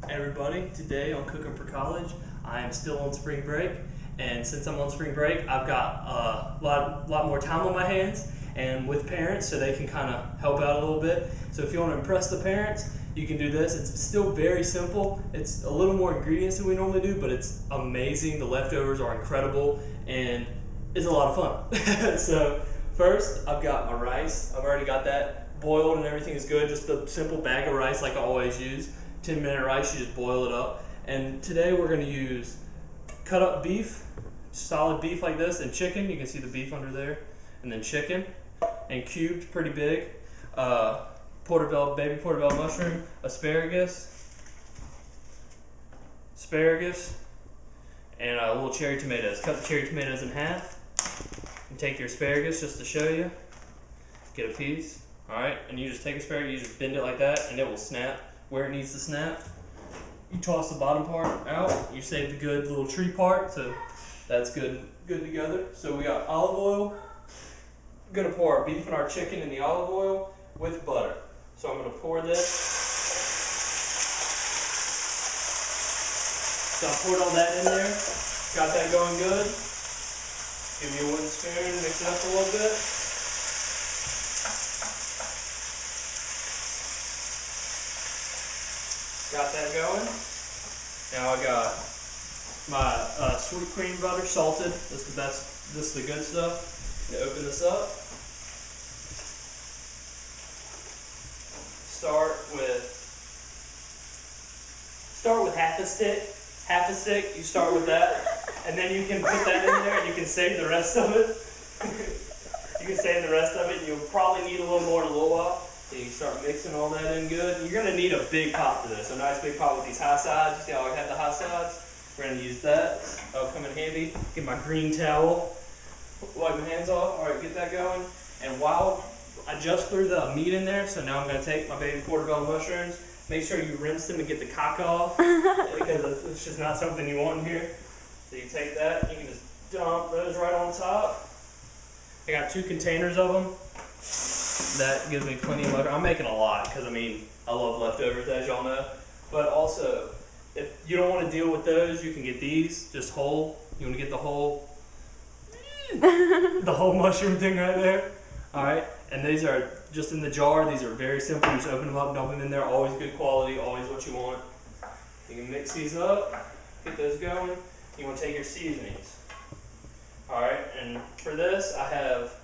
Hey everybody, today on Cooking for College, I am still on spring break, and since I'm on spring break, I've got a lot more time on my hands and with parents so they can kind of help out a little bit. So if you want to impress the parents, you can do this. It's still very simple. It's a little more ingredients than we normally do, but it's amazing. The leftovers are incredible and it's a lot of fun. So first, I've got my rice. I've already got that boiled and everything is good. Just a simple bag of rice like I always use. 10-minute rice, you just boil it up. And today we're going to use cut up beef, solid beef like this, and chicken. You can see the beef under there. And then chicken, and cubed, pretty big. Baby portobello mushroom, asparagus, and little cherry tomatoes. Cut the cherry tomatoes in half. And take your asparagus just to show you. Get a piece. Alright, and you just take asparagus, you just bend it like that, and it will snap where it needs to snap. You toss the bottom part out. You save the good little tree part, so that's good together. So we got olive oil. I'm gonna pour our beef and our chicken in the olive oil with butter. So I'm gonna pour this. So I poured all that in there. Got that going good. Give me a wooden spoon, mix it up a little bit. Got that going. Now I got my sweet cream butter, salted. This is the best. This is the good stuff. I'm gonna open this up. Start with half a stick. You start with that, and then you can put that in there, and you can save the rest of it. And you'll probably need a little more in a little while. So you start mixing all that in good. You're gonna need a big pot for this. A nice big pot with these high sides. You see how I have the high sides? We're gonna use that. That'll come in handy. Get my green towel. Wipe my hands off. All right, get that going. And while I just threw the meat in there, so now I'm gonna take my baby portobello mushrooms. Make sure you rinse them and get the caca off, because it's just not something you want in here. So you take that, you can just dump those right on top. I got 2 containers of them. That gives me plenty of mushrooms. I'm making a lot because I love leftovers, as y'all know. But also, if you don't want to deal with those, you can get these just whole. You want to get the whole mushroom thing right there. All right, and these are just in the jar. These are very simple. You just open them up, dump them in there. Always good quality. Always what you want. You can mix these up, get those going. You want to take your seasonings. All right, and for this, I have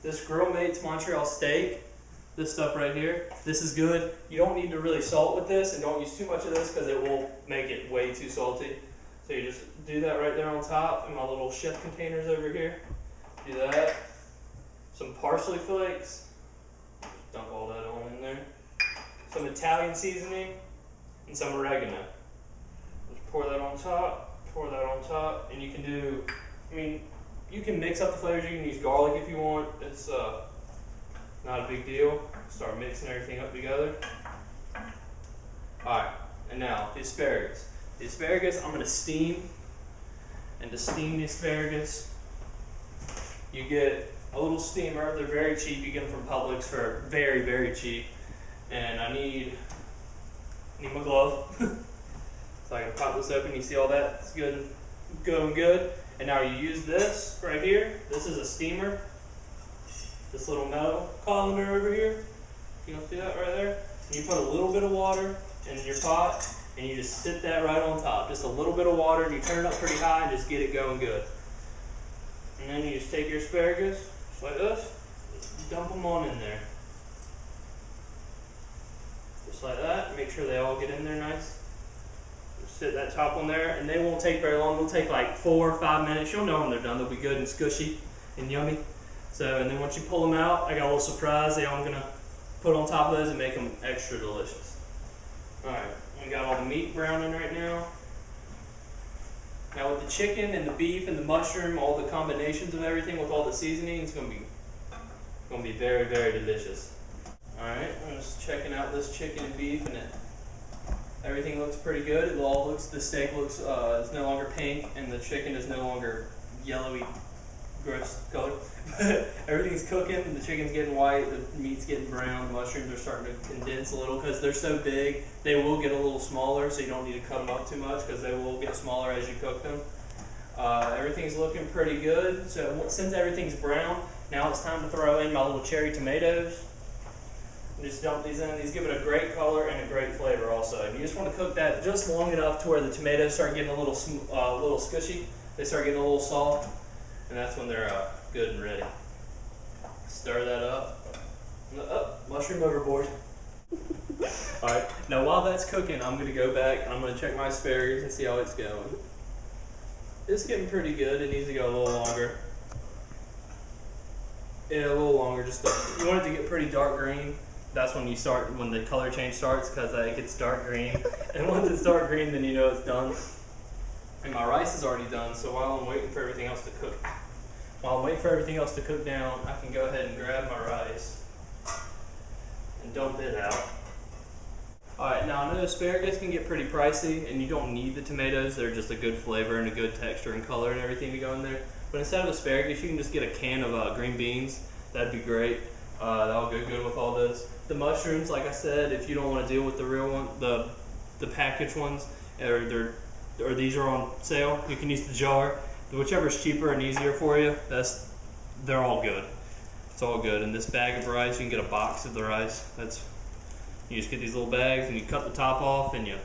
this Grill Mates Montreal steak, this stuff right here. This is good. You don't need to really salt with this, and don't use too much of this because it will make it way too salty. So you just do that right there on top in my little chef containers over here. Do that. Some parsley flakes. Dump all that on in there. Some Italian seasoning and some oregano. Just pour that on top, and you can do, you can mix up the flavors. You can use garlic if you want. It's not a big deal. Start mixing everything up together. Alright, and now the asparagus. The asparagus I'm going to steam. And to steam the asparagus, you get a little steamer. They're very cheap. You get them from Publix for very, very cheap. And I need my glove. So I can pop this open. You see all that? It's good, going good. And now you use this right here. This is a steamer. This little metal colander over here. You don't see that right there? And you put a little bit of water in your pot, and you just sit that right on top. Just a little bit of water, and you turn it up pretty high and just get it going good. And then you just take your asparagus, just like this, just dump them on in there. Just like that. Make sure they all get in there nice. Sit that top on there, and they won't take very long. They'll take like 4 or 5 minutes. You'll know when they're done. They'll be good and squishy and yummy. So, and then once you pull them out, I got a little surprise I'm gonna put on top of those and make them extra delicious. All right, we got all the meat browning right now. Now with the chicken and the beef and the mushroom, all the combinations of everything with all the seasoning, it's gonna be very, very delicious. All right, I'm just checking out this chicken and beef, and everything looks pretty good. The steak looks, it's no longer pink, and the chicken is no longer yellowy gross color. But everything's cooking, the chicken's getting white, the meat's getting brown, the mushrooms are starting to condense a little because they're so big. They will get a little smaller, so you don't need to cut them up too much because they will get smaller as you cook them. Everything's looking pretty good. So since everything's brown, now it's time to throw in my little cherry tomatoes. Just dump these in. These give it a great color and a great flavor also. And you just want to cook that just long enough to where the tomatoes start getting a little squishy. They start getting a little soft, and that's when they're good and ready. Stir that up. Mushroom overboard. Alright, now while that's cooking, I'm going to go back and I'm going to check my asparagus and see how it's going. It's getting pretty good. It needs to go a little longer. Yeah, a little longer. You want it to get pretty dark green. That's when when the color change starts, because it gets dark green. And once it's dark green, then you know it's done. And my rice is already done, so while I'm waiting for everything else to cook, down, I can go ahead and grab my rice and dump it out. Alright, now I know asparagus can get pretty pricey, and you don't need the tomatoes. They're just a good flavor and a good texture and color and everything to go in there. But instead of asparagus, you can just get a can of green beans. That'd be great. That'll go good with all this. The mushrooms, like I said, if you don't want to deal with the real one, the packaged ones, or these are on sale, you can use the jar. Whichever's cheaper and easier for you, they're all good. It's all good. In this bag of rice, you can get a box of the rice. You just get these little bags and you cut the top off and you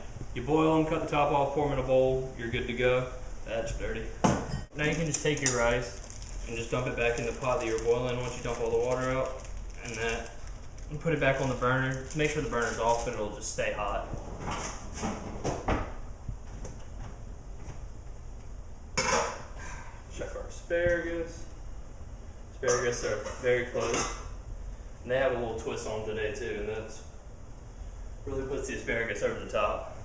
boil them, cut the top off, pour them in a bowl, you're good to go. That's dirty. Now you can just take your rice and just dump it back in the pot that you're boiling once you dump all the water out, and put it back on the burner. Make sure the burner's off, but it'll just stay hot. Check our asparagus. Asparagus are very close. And they have a little twist on them today too, and that's really puts the asparagus over the top.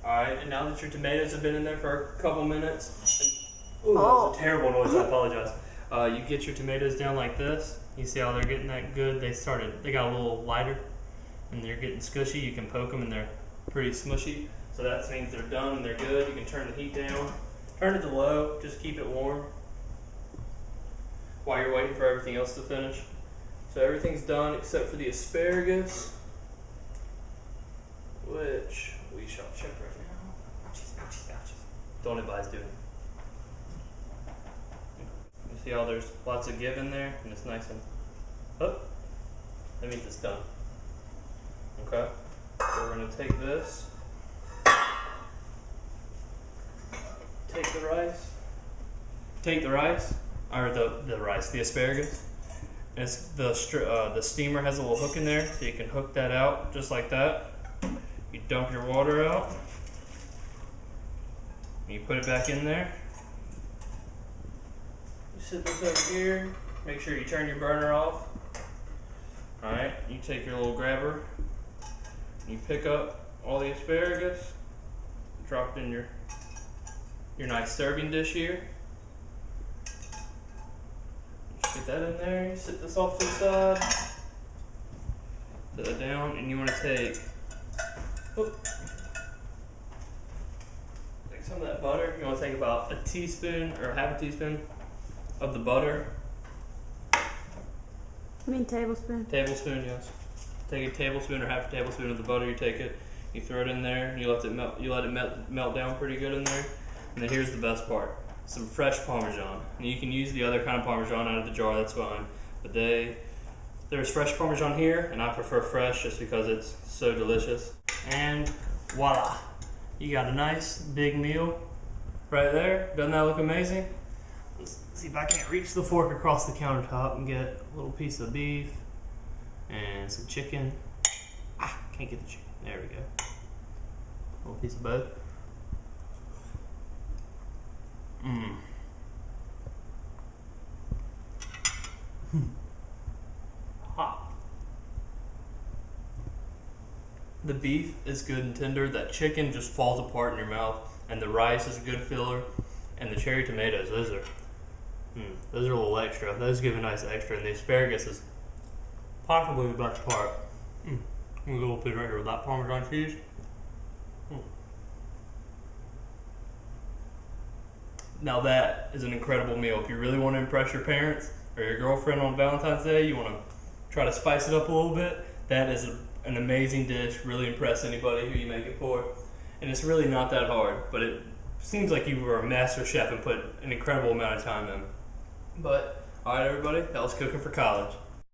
Alright, and now that your tomatoes have been in there for a couple minutes, that was a terrible noise, I apologize. You get your tomatoes down like this. You see how they're getting that good? They got a little lighter, and they're getting squishy. You can poke them and they're pretty smushy. So that means they're done and they're good. You can turn the heat down. Turn it to low, just keep it warm while you're waiting for everything else to finish. So everything's done except for the asparagus, which we shall check right now. Don't advise doing. You see how there's lots of give in there, and it's nice and up. That means it's done. Okay, so we're gonna take this, take the asparagus. It's the steamer has a little hook in there, so you can hook that out just like that. You dump your water out, and you put it back in there. You sit this over here, make sure you turn your burner off. Alright, you take your little grabber, and you pick up all the asparagus, drop it in your nice serving dish here. Get that in there, you sit this off to the side, set it down, and you want to take some of that butter. You want to take about a teaspoon or half a teaspoon of the butter. You mean tablespoon? Tablespoon, yes. Take a tablespoon or half a tablespoon of the butter, you take it, you throw it in there, and you let it melt down pretty good in there. And then here's the best part. Some fresh Parmesan. And you can use the other kind of Parmesan out of the jar, that's fine. But there's fresh Parmesan here, and I prefer fresh just because it's so delicious. And voila! You got a nice big meal right there. Doesn't that look amazing? Let's see if I can't reach the fork across the countertop and get a little piece of beef and some chicken. Can't get the chicken. There we go. A little piece of both. Hot. The beef is good and tender. That chicken just falls apart in your mouth, and the rice is a good filler, and the cherry tomatoes, those are a little extra. Those give a nice extra, and the asparagus is possibly the best part. I'm gonna go a little bit right here with that Parmesan cheese. Now that is an incredible meal. If you really want to impress your parents or your girlfriend on Valentine's Day, you want to try to spice it up a little bit, that is an amazing dish. Really impress anybody who you make it for. And it's really not that hard, but it seems like you were a master chef and put an incredible amount of time in. But, alright everybody, that was Cooking for College.